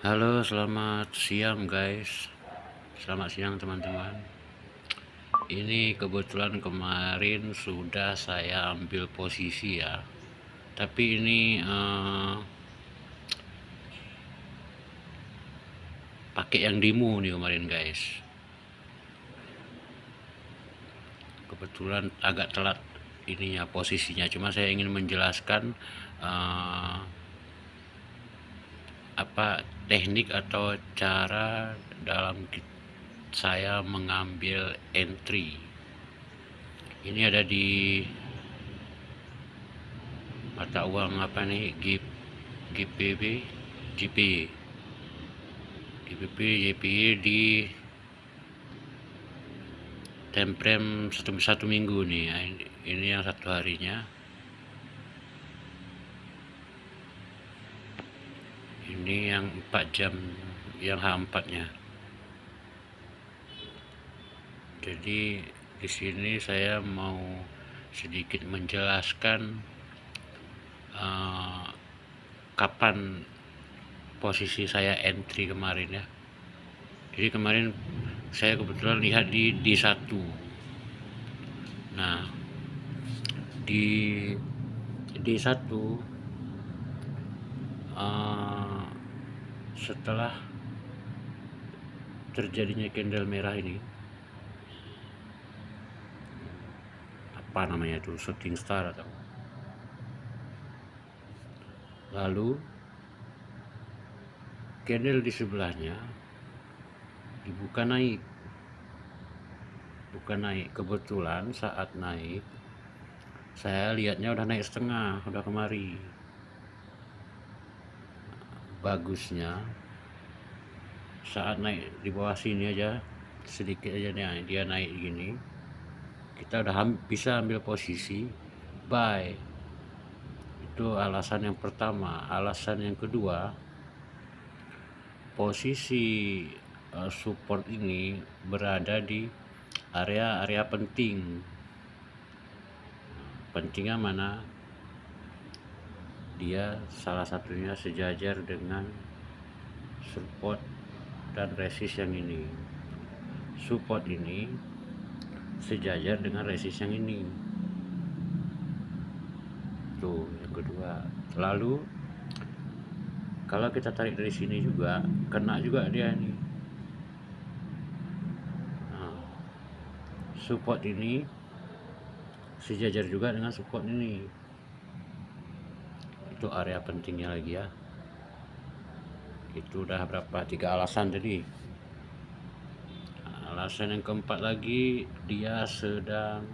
Halo, selamat siang guys. Selamat siang teman-teman. Ini kebetulan kemarin sudah saya ambil posisi ya. Tapi ini pakai yang demo nih kemarin guys. Kebetulan agak telat ininya posisinya. Cuma saya ingin menjelaskan eh, apa teknik atau cara dalam saya mengambil entry. Ini ada di mata uang apa nih, GPB, GP, GPP, JPY di temprem satu minggu nih. Ini yang satu harinya, ini yang 4 jam, yang H4 nya. Jadi di sini saya mau sedikit menjelaskan uh, kapan posisi saya entry kemarin ya. Jadi kemarin saya kebetulan lihat di D1. Nah, di D1 setelah terjadinya candle merah ini, apa namanya itu, shooting star atau, lalu candle di sebelahnya dibuka naik, kebetulan saat naik saya lihatnya udah naik setengah, udah kemari. Bagusnya saat naik di bawah sini aja sedikit aja nih, dia naik gini, kita udah bisa ambil posisi buy. Itu alasan yang pertama. Alasan yang kedua, posisi support ini berada di area penting. Pentingnya mana? Dia salah satunya sejajar dengan support dan resist yang ini. Support ini sejajar dengan resist yang ini. Tuh yang kedua. Lalu kalau kita tarik dari sini juga kena juga dia nih. Nah, support ini sejajar juga dengan support ini. Itu area pentingnya lagi ya. Itu udah berapa? 3 alasan tadi. Alasan yang keempat lagi, dia sedang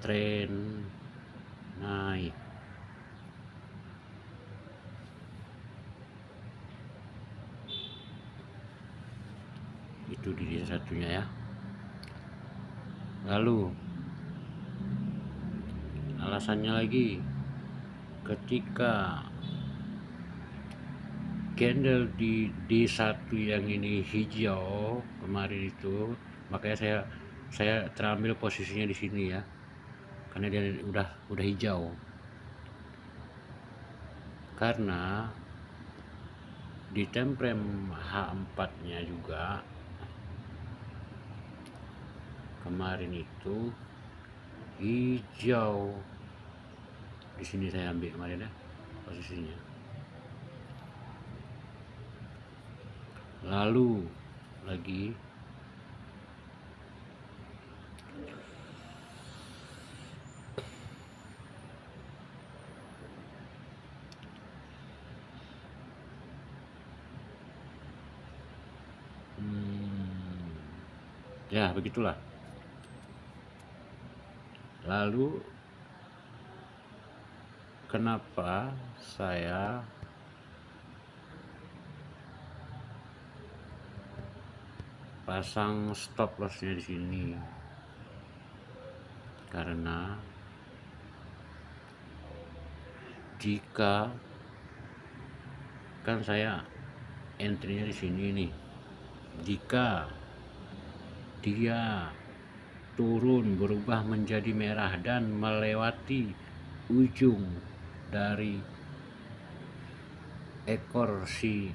tren naik. Itu di satunya ya. Lalu alasannya lagi, ketika candle di D1 yang ini hijau kemarin itu, makanya saya terambil posisinya di sini ya, karena dia udah hijau. Karena di temprem H4 nya juga kemarin itu hijau. Di sini saya ambil kemarin ya posisinya. Lalu lagi ya begitulah. Lalu kenapa saya pasang stop lossnya di sini? Karena jika kan saya entry-nya di sini nih, jika dia turun berubah menjadi merah dan melewati ujung dari ekor si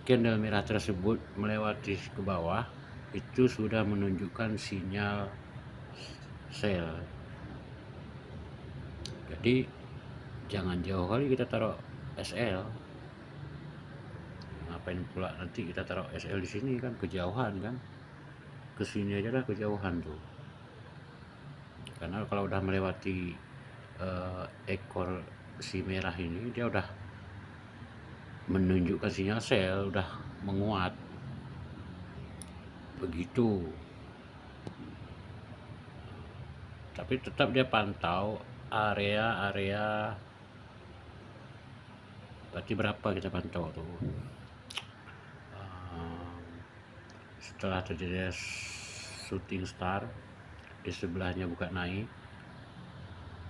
candle merah tersebut melewati ke bawah, itu sudah menunjukkan sinyal sell. Jadi jangan jauh kali kita taruh SL. Ngapain pula nanti kita taruh SL di sini kan, kejauhan kan, kesini aja lah kejauhan tuh. Karena kalau udah melewati ekor si merah ini, dia udah menunjukkan sinyal sell, udah menguat begitu. Tapi tetap dia pantau area-area. Berarti berapa kita pantau tuh? Setelah terjadi shooting star, di sebelahnya buka naik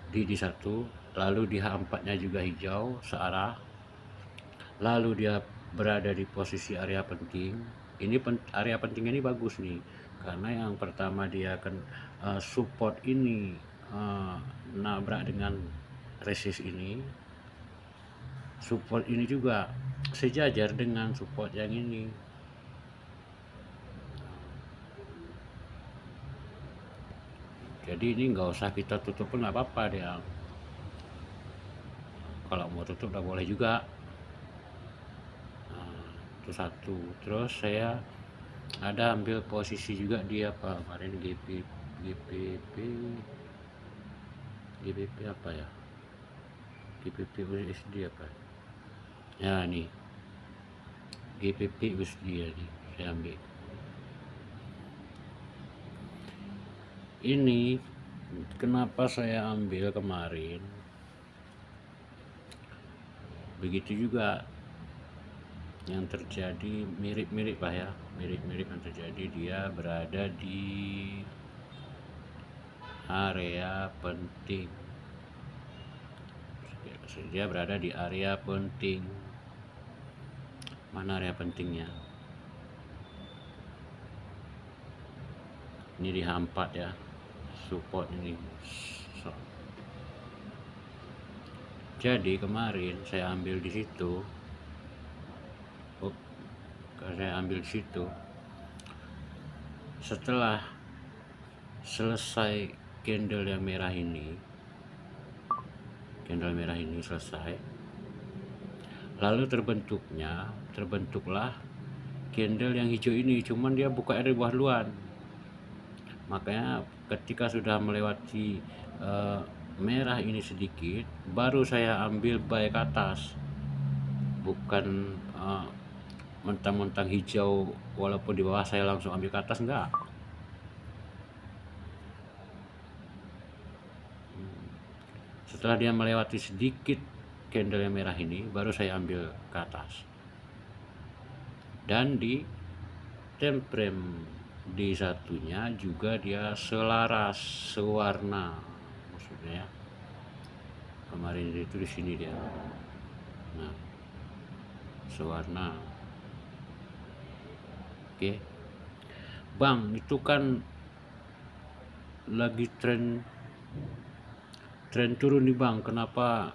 di satu, lalu di H4 nya juga hijau searah, lalu dia berada di posisi area penting. Ini area penting ini bagus nih, karena yang pertama dia akan support ini nabrak dengan resist ini, support ini juga sejajar dengan support yang ini. Jadi ini nggak usah kita tutup pun nggak apa-apa dia. Kalau mau tutup udah boleh juga. Itu satu. Terus saya ada ambil posisi juga dia apa kemarin GPP apa ya, GPP USD apa ya, nih GPP USD ya, nih saya ambil ini. Kenapa saya ambil kemarin, begitu juga yang terjadi, mirip-mirip lah ya, mirip-mirip yang terjadi. Dia berada di area penting, dia berada di area penting. Mana area pentingnya? Ini di H4 ya, support ini. Jadi kemarin saya ambil di situ. Saya ambil di situ. Setelah selesai candle yang merah ini, selesai, lalu terbentuklah candle yang hijau ini, cuman dia buka dari bawah duluan. Makanya ketika sudah melewati merah ini sedikit, baru saya ambil buy ke atas, bukan mentang-mentang hijau walaupun di bawah saya langsung ambil ke atas, enggak. Setelah dia melewati sedikit candle yang merah ini, baru saya ambil ke atas. Dan di time frame di satunya juga dia selaras, sewarna, maksudnya kemarin itu di sini dia, nah sewarna. Oke bang, itu kan lagi tren turun nih bang, kenapa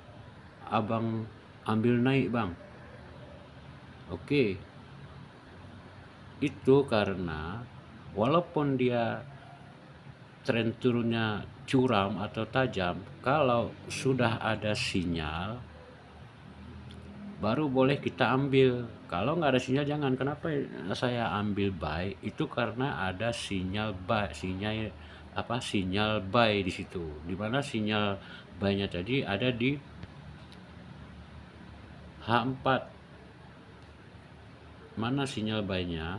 abang ambil naik bang? Oke, itu karena walaupun dia tren turunnya curam atau tajam, kalau sudah ada sinyal baru boleh kita ambil. Kalau nggak ada sinyal jangan. Kenapa saya ambil buy? Itu karena ada sinyal buy, sinyal buy di situ. Dimana sinyal buy-nya tadi ada di H4. Mana sinyal buy-nya?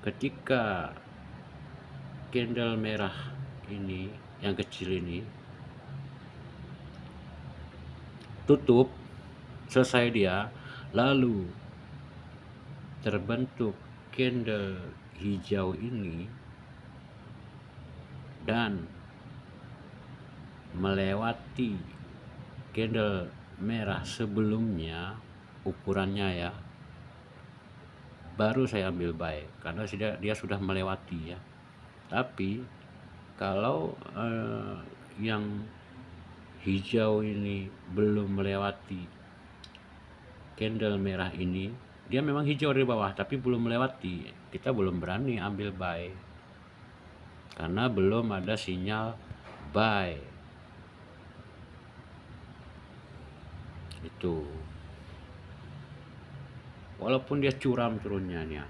Ketika candle merah ini, yang kecil ini tutup, selesai dia, lalu terbentuk candle hijau ini dan melewati candle merah sebelumnya ukurannya ya, baru saya ambil buy karena dia sudah melewati ya. Tapi kalau yang hijau ini belum melewati candle merah ini dia memang hijau dari bawah tapi belum melewati, kita belum berani ambil buy karena belum ada sinyal buy. Itu walaupun dia curam turunnya nih ya.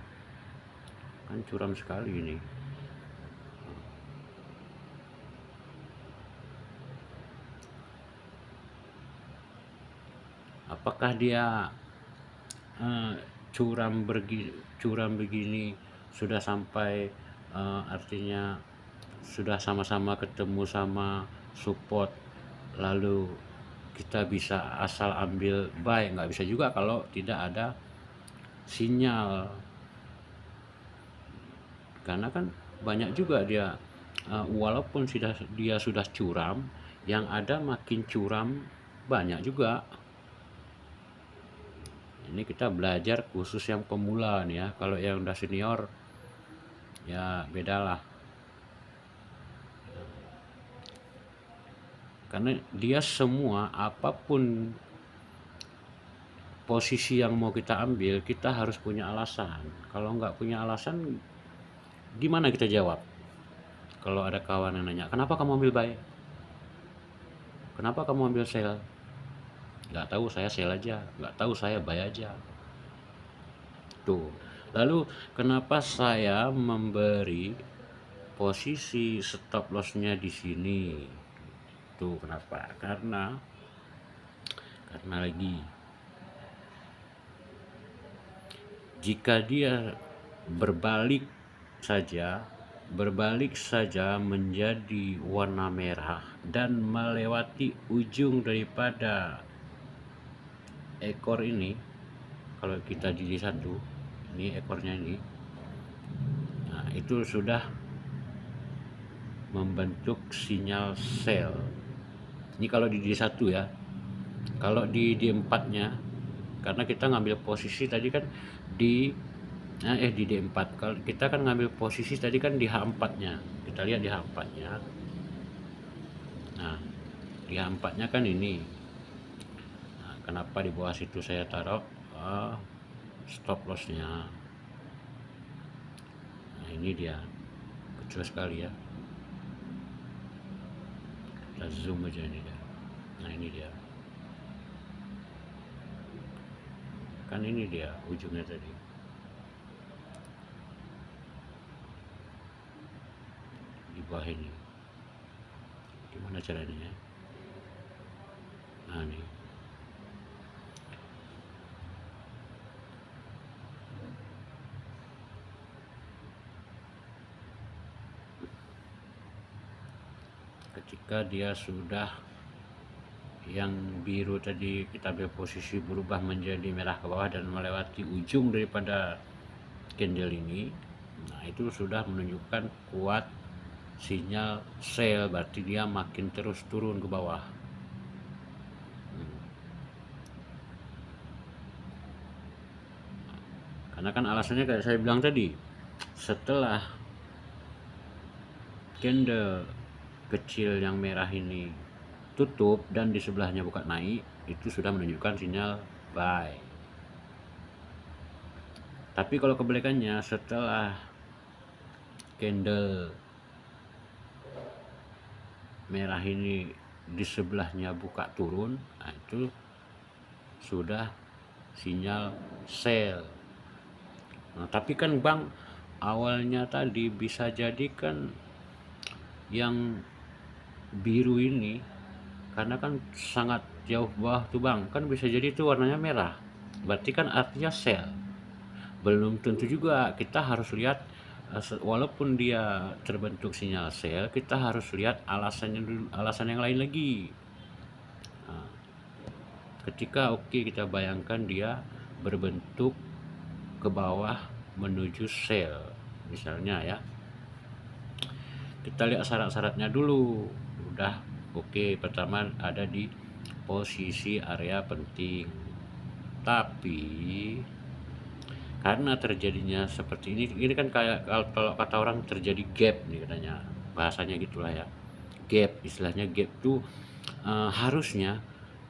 Kan curam sekali ini. Apakah dia eh, curam begini sudah sampai artinya sudah sama-sama ketemu sama support lalu kita bisa asal ambil buy? Nggak bisa juga kalau tidak ada sinyal, karena kan banyak juga dia walaupun dia sudah curam, yang ada makin curam banyak juga. Ini kita belajar khusus yang pemula nih ya, kalau yang udah senior ya bedalah, karena dia semua apapun posisi yang mau kita ambil kita harus punya alasan. Kalau nggak punya alasan gimana kita jawab kalau ada kawan yang nanya kenapa kamu ambil buy, kenapa kamu ambil sell? Nggak tahu, saya sell aja. Nggak tahu, saya buy aja. Tuh. Lalu kenapa saya memberi posisi stop lossnya di sini? Tuh kenapa? Karena lagi jika dia berbalik menjadi warna merah dan melewati ujung daripada ekor ini, kalau kita di satu ini ekornya ini, nah itu sudah membentuk sinyal sell. Ini kalau di D1 ya. Kalau di D4 nya, karena kita ngambil posisi tadi kan di D4, kalau kita kan ngambil posisi tadi kan di H4 nya, kita lihat di H4 nya. Nah di H4 nya kan ini, nah, kenapa di bawah situ saya taruh stop loss nya. Nah ini dia kecil sekali ya, kita zoom aja ini dia. Nah ini dia kan, ini dia ujungnya tadi. Di bawah ini gimana caranya? Nah nih ketika dia sudah yang biru tadi kita ambil posisi berubah menjadi merah ke bawah dan melewati ujung daripada candle ini, nah itu sudah menunjukkan kuat sinyal sell, berarti dia makin terus turun ke bawah. Karena kan alasannya kayak saya bilang tadi, setelah candle kecil yang merah ini tutup dan di sebelahnya buka naik, itu sudah menunjukkan sinyal buy. Tapi kalau kebalikannya, setelah candle merah ini di sebelahnya buka turun, nah itu sudah sinyal sell. Nah, tapi kan Bang, awalnya tadi bisa jadi kan yang biru ini, karena kan sangat jauh bawah tuh Bang, kan bisa jadi itu warnanya merah, berarti kan artinya sell. Belum tentu juga, kita harus lihat walaupun dia terbentuk sinyal sell, kita harus lihat alasannya dulu, alasan yang lain lagi. Nah, ketika kita bayangkan dia berbentuk ke bawah menuju sell misalnya ya, kita lihat syarat-syaratnya dulu. Udah pertama ada di posisi area penting, tapi karena terjadinya seperti ini kan kayak kalau kata orang terjadi gap nih katanya, bahasanya gitulah ya, gap, istilahnya gap tuh harusnya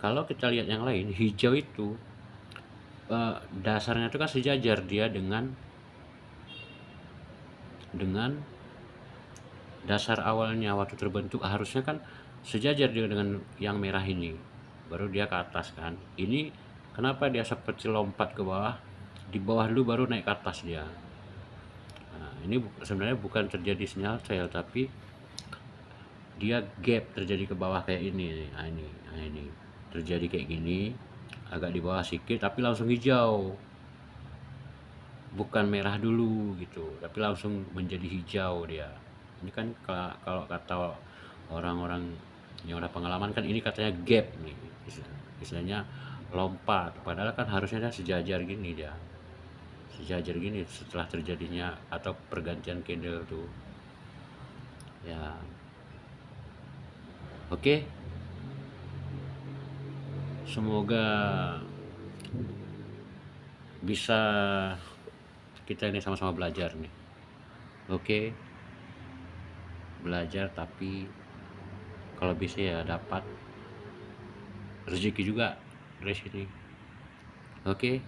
kalau kita lihat yang lain hijau itu dasarnya itu kan sejajar dia dengan dasar awalnya waktu terbentuk, harusnya kan sejajar dia dengan yang merah ini, baru dia ke atas kan. Ini kenapa dia seperti lompat ke bawah, di bawah dulu baru naik ke atas dia. Nah, ini sebenarnya bukan terjadi sinyal trail, tapi dia gap terjadi ke bawah kayak ini. Nah, ini terjadi kayak gini, agak di bawah sedikit tapi langsung hijau, bukan merah dulu gitu, tapi langsung menjadi hijau dia. Ini kan kalau kata orang-orang yang udah pengalaman kan, ini katanya gap nih, istilahnya lompat, padahal kan harusnya dia sejajar gini, dia sejajar gini setelah terjadinya atau pergantian candle tuh ya. Oke, semoga bisa kita ini sama-sama belajar nih. Oke, belajar, tapi kalau bisa ya dapat rezeki juga dari sini. Oke,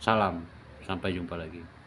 salam, sampai jumpa lagi.